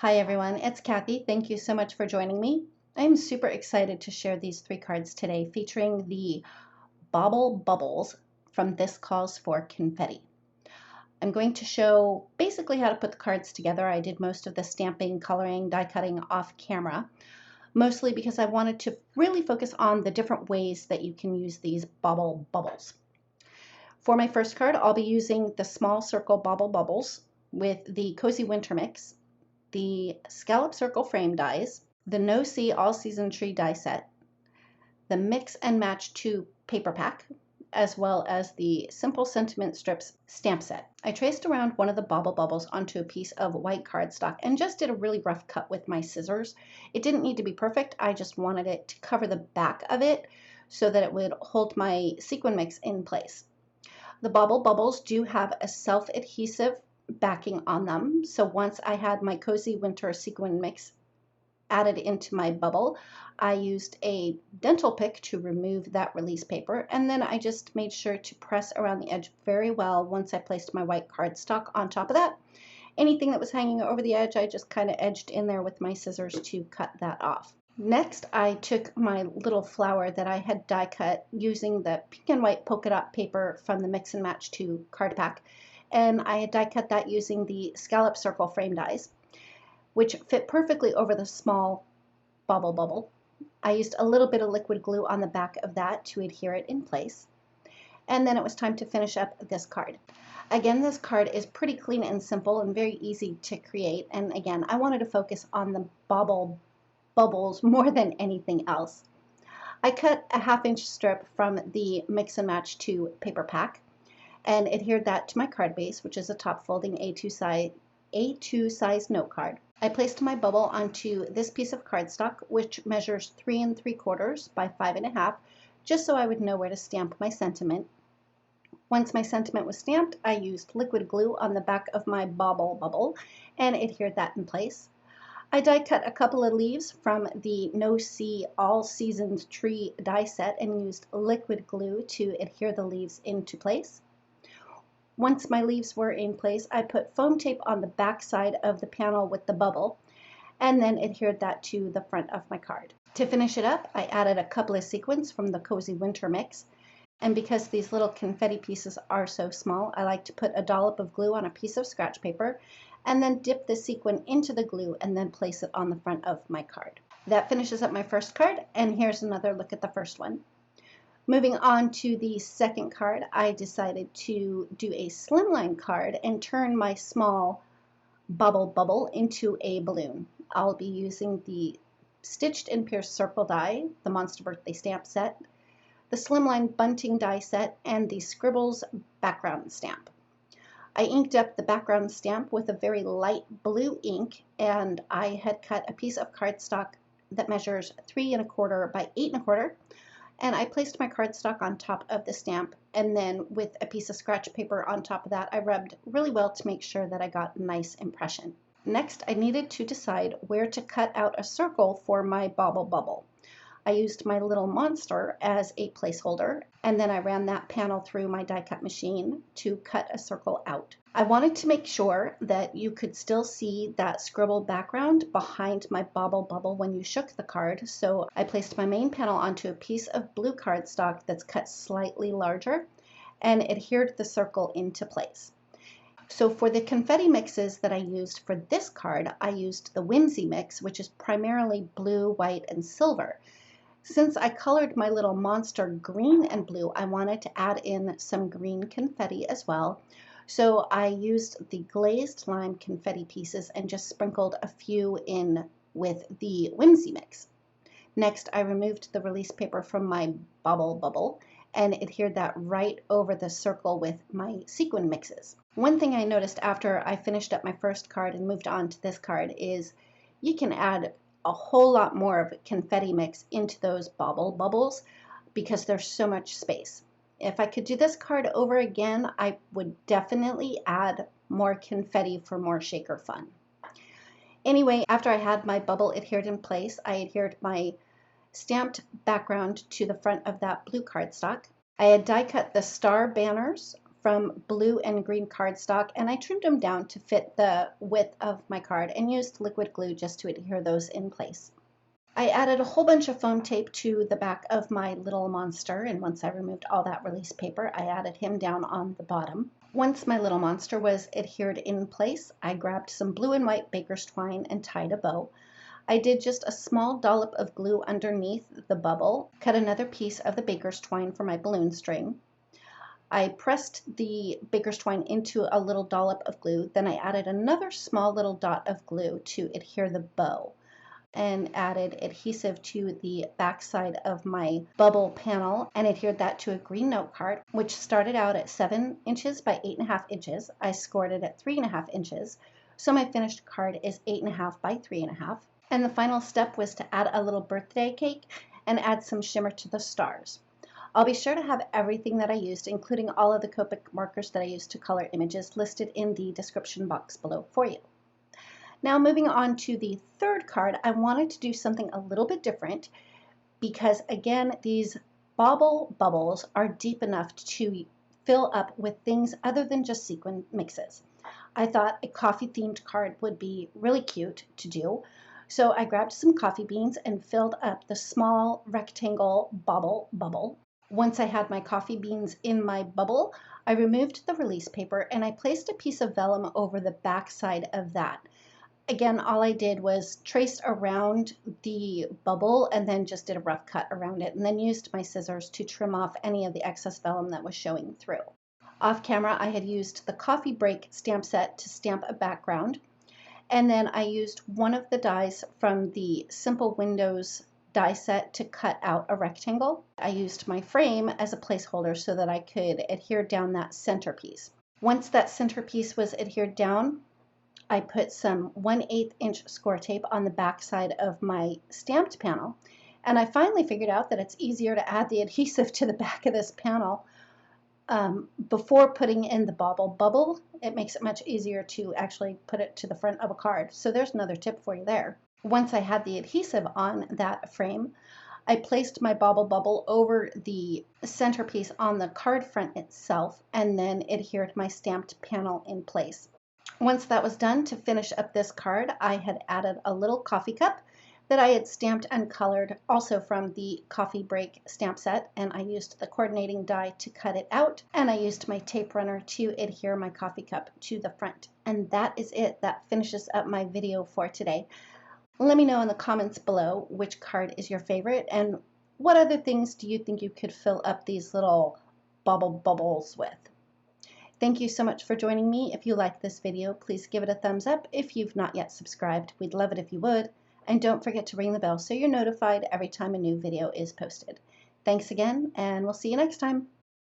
Hi everyone, it's Kathy. Thank you so much for joining me. I'm super excited to share these 3 cards today featuring the Bauble Bubbles from This Calls for Confetti. I'm going to show basically how to put the cards together. I did most of the stamping, coloring, die cutting off camera, mostly because I wanted to really focus on the different ways that you can use these Bauble Bubbles. For my first card, I'll be using the small circle Bauble Bubbles with the Cozy Winter Mix, the Scallop Circle frame dies, the No See All Season Tree die set, the Mix and Match 2 paper pack, as well as the Simple Sentiment Strips stamp set. I traced around one of the Bauble Bubbles onto a piece of white cardstock and just did a really rough cut with my scissors. It didn't need to be perfect, I just wanted it to cover the back of it so that it would hold my sequin mix in place. The Bauble Bubbles do have a self-adhesive backing on them. So once I had my Cozy Winter sequin mix added into my bubble, I used a dental pick to remove that release paper, and then I just made sure to press around the edge very well once I placed my white cardstock on top of that. Anything that was hanging over the edge, I just kind of edged in there with my scissors to cut that off. Next, I took my little flower that I had die cut using the pink and white polka dot paper from the Mix and Match 2 card pack, and I had die cut that using the Scallop Circle frame dies, which fit perfectly over the small Bauble Bubble. I used a little bit of liquid glue on the back of that to adhere it in place, and then it was time to finish up this card. Again, this card is pretty clean and simple and very easy to create, and again, I wanted to focus on the Bauble Bubbles more than anything else. I cut a 1/2-inch strip from the Mix and Match 2 paper pack and adhered that to my card base, which is a top folding A2 size note card. I placed my bubble onto this piece of cardstock, which measures 3 3/4 by 5 1/2, just so I would know where to stamp my sentiment. Once my sentiment was stamped, I used liquid glue on the back of my Bauble Bubble and adhered that in place. I die cut a couple of leaves from the No See All Seasons Tree die set and used liquid glue to adhere the leaves into place. Once my leaves were in place, I put foam tape on the back side of the panel with the bubble and then adhered that to the front of my card. To finish it up, I added a couple of sequins from the Cozy Winter Mix, and because these little confetti pieces are so small, I like to put a dollop of glue on a piece of scratch paper and then dip the sequin into the glue and then place it on the front of my card. That finishes up my first card, and here's another look at the first one. Moving on to the second card, I decided to do a slimline card and turn my small Bauble Bubble into a balloon. I'll be using the Stitched and Pierced Circle die, the Monster Birthday stamp set, the Slimline Bunting die set, and the Scribbles background stamp. I inked up the background stamp with a very light blue ink, and I had cut a piece of cardstock that measures 3 1/4 by 8 1/4, and I placed my cardstock on top of the stamp, and then with a piece of scratch paper on top of that, I rubbed really well to make sure that I got a nice impression. Next, I needed to decide where to cut out a circle for my Bauble Bubble. I used my little monster as a placeholder, and then I ran that panel through my die cut machine to cut a circle out. I wanted to make sure that you could still see that scribble background behind my Bauble Bubble when you shook the card, so I placed my main panel onto a piece of blue cardstock that's cut slightly larger and adhered the circle into place. So for the confetti mixes that I used for this card, I used the Whimsy mix, which is primarily blue, white, and silver. Since I colored my little monster green and blue, I wanted to add in some green confetti as well. So I used the glazed lime confetti pieces and just sprinkled a few in with the Whimsy mix. Next, I removed the release paper from my Bauble Bubble and adhered that right over the circle with my sequin mixes. One thing I noticed after I finished up my first card and moved on to this card is you can add a whole lot more of confetti mix into those Bauble Bubbles because there's so much space. If I could do this card over again, I would definitely add more confetti for more shaker fun. Anyway, after I had my bubble adhered in place, I adhered my stamped background to the front of that blue cardstock. I had die cut the star banners from blue and green cardstock, and I trimmed them down to fit the width of my card and used liquid glue just to adhere those in place. I added a whole bunch of foam tape to the back of my little monster, and once I removed all that release paper, I added him down on the bottom. Once my little monster was adhered in place, I grabbed some blue and white baker's twine and tied a bow. I did just a small dollop of glue underneath the bubble, cut another piece of the baker's twine for my balloon string. I pressed the baker's twine into a little dollop of glue, then I added another small little dot of glue to adhere the bow, and added adhesive to the back side of my bubble panel and adhered that to a green note card, which started out at 7 inches by 8.5 inches. I scored it at 3.5 inches, so my finished card is 8.5 by 3.5. And the final step was to add a little birthday cake and add some shimmer to the stars. I'll be sure to have everything that I used, including all of the Copic markers that I used to color images, listed in the description box below for you. Now moving on to the third card, I wanted to do something a little bit different because, again, these Bauble Bubbles are deep enough to fill up with things other than just sequin mixes. I thought a coffee themed card would be really cute to do, so I grabbed some coffee beans and filled up the small rectangle Bauble Bubble. Once I had my coffee beans in my bubble, I removed the release paper and I placed a piece of vellum over the back side of that. Again, all I did was trace around the bubble and then just did a rough cut around it, and then used my scissors to trim off any of the excess vellum that was showing through. Off camera, I had used the coffee break stamp set to stamp a background, and then I used one of the dies from the Simple Windows die set to cut out a rectangle. I used my frame as a placeholder so that I could adhere down that centerpiece. Once that centerpiece was adhered down, I put some 1/8 inch score tape on the back side of my stamped panel, and I finally figured out that it's easier to add the adhesive to the back of this panel before putting in the Bauble Bubble. It makes it much easier to actually put it to the front of a card. So there's another tip for you there. Once I had the adhesive on that frame, I placed my Bauble Bubble over the centerpiece on the card front itself and then adhered my stamped panel in place. Once that was done, to finish up this card, I had added a little coffee cup that I had stamped and colored also from the coffee break stamp set, and I used the coordinating die to cut it out, and I used my tape runner to adhere my coffee cup to the front. And that is it. That finishes up my video for today. Let me know in the comments below which card is your favorite and what other things do you think you could fill up these little Bauble Bubbles with. Thank you so much for joining me. If you like this video, please give it a thumbs up. If you've not yet subscribed, we'd love it if you would. And don't forget to ring the bell so you're notified every time a new video is posted. Thanks again, and we'll see you next time.